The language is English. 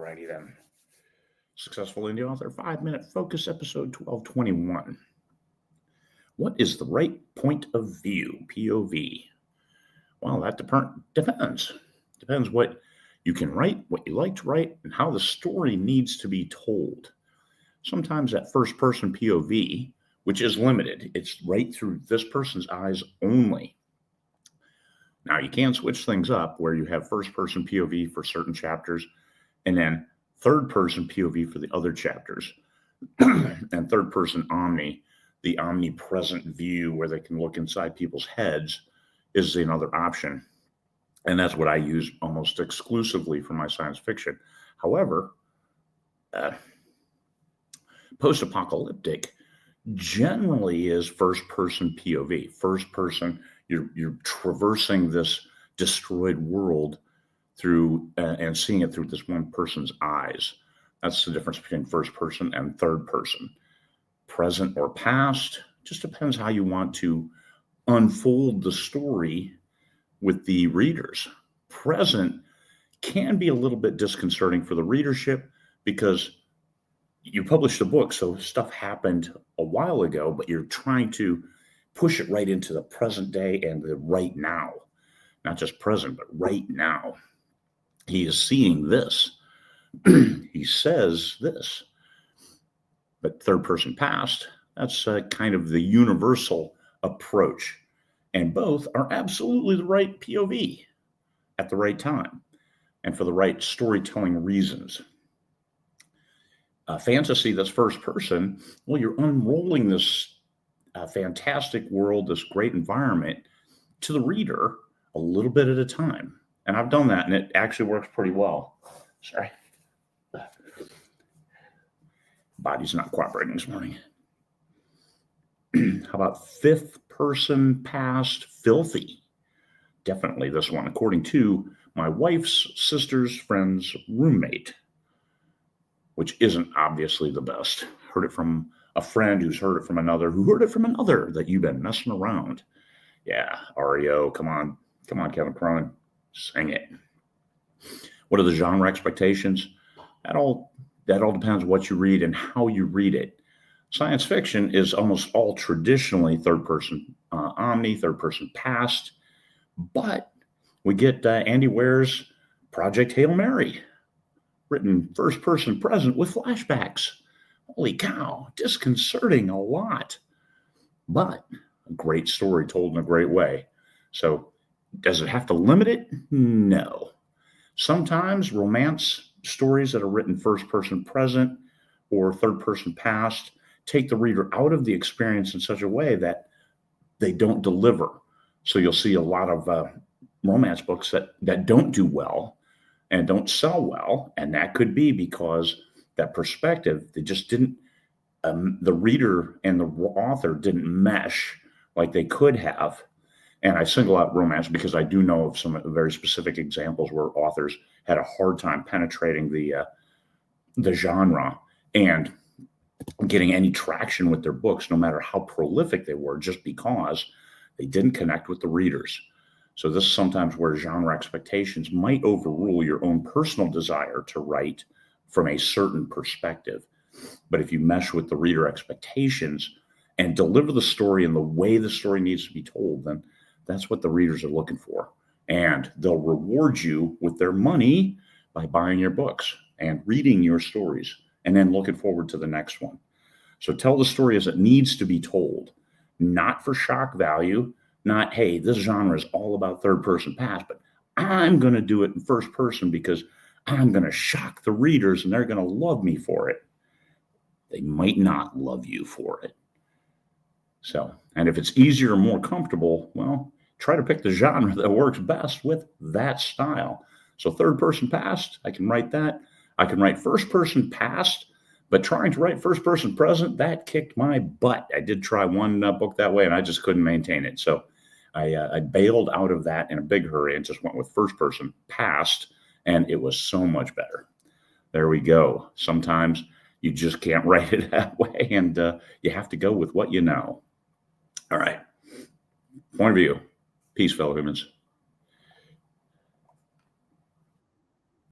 Alrighty then. Successful Indie Author 5-Minute Focus, episode 1221. What is the right point of view, POV? Well, that depends. Depends what you can write, what you like to write, and how the story needs to be told. Sometimes that first-person POV, which is limited, it's right through this person's eyes only. Now, you can switch things up where you have first-person POV for certain chapters, and then third-person POV for the other chapters, and third-person omni, the omnipresent view where they can look inside people's heads, is another option. And that's what I use almost exclusively for my science fiction. However, post-apocalyptic generally is first-person POV. First person, you're traversing this destroyed world through and seeing it through this one person's eyes. That's the difference between first person and third person. Present or past, just depends how you want to unfold the story with the readers. Present can be a little bit disconcerting for the readership because you published a book, so stuff happened a while ago, but you're trying to push it right into the present day and the right now. Not just present, but right now. He is seeing this. He says this. But third person past, that's kind of the universal approach. And both are absolutely the right POV at the right time and for the right storytelling reasons. Fantasy that's first person, well, you're unrolling this fantastic world, this great environment to the reader a little bit at a time. And I've done that, and it actually works pretty well. Sorry. Body's not cooperating this morning. How about fifth person past filthy? Definitely this one, according to my wife's sister's friend's roommate, which isn't obviously the best. Heard it from a friend who's heard it from another, who heard it from another, that you've been messing around. Yeah, REO, come on, Kevin Cronin. Sing it. What are the genre expectations? That all depends what you read and how you read it. Science fiction is almost all traditionally third-person omni, third-person past, but we get Andy Ware's Project Hail Mary, written first-person present with flashbacks. Holy cow, disconcerting a lot, but a great story told in a great way. So, does it have to limit it? No. Sometimes romance stories that are written first-person present or third-person past take the reader out of the experience in such a way that they don't deliver. So you'll see a lot of romance books that don't do well and don't sell well, and that could be because that perspective, they just didn't, the reader and the author didn't mesh like they could have. And I single out romance because I do know of some very specific examples where authors had a hard time penetrating the genre and getting any traction with their books, no matter how prolific they were, just because they didn't connect with the readers. So this is sometimes where genre expectations might overrule your own personal desire to write from a certain perspective. But if you mesh with the reader expectations and deliver the story in the way the story needs to be told, then that's what the readers are looking for. And they'll reward you with their money by buying your books and reading your stories and then looking forward to the next one. So tell the story as it needs to be told, not for shock value, not, hey, this genre is all about third person past, but I'm going to do it in first person because I'm going to shock the readers and they're going to love me for it. They might not love you for it. So, and if it's easier and more comfortable, well, try to pick the genre that works best with that style. So third person past, I can write that. I can write first person past, but trying to write first person present, that kicked my butt. I did try one book that way and I just couldn't maintain it. So I bailed out of that in a big hurry and just went with first person past, and it was so much better. There we go. Sometimes you just can't write it that way, and you have to go with what you know. All right. Point of view. Peace, fellow humans.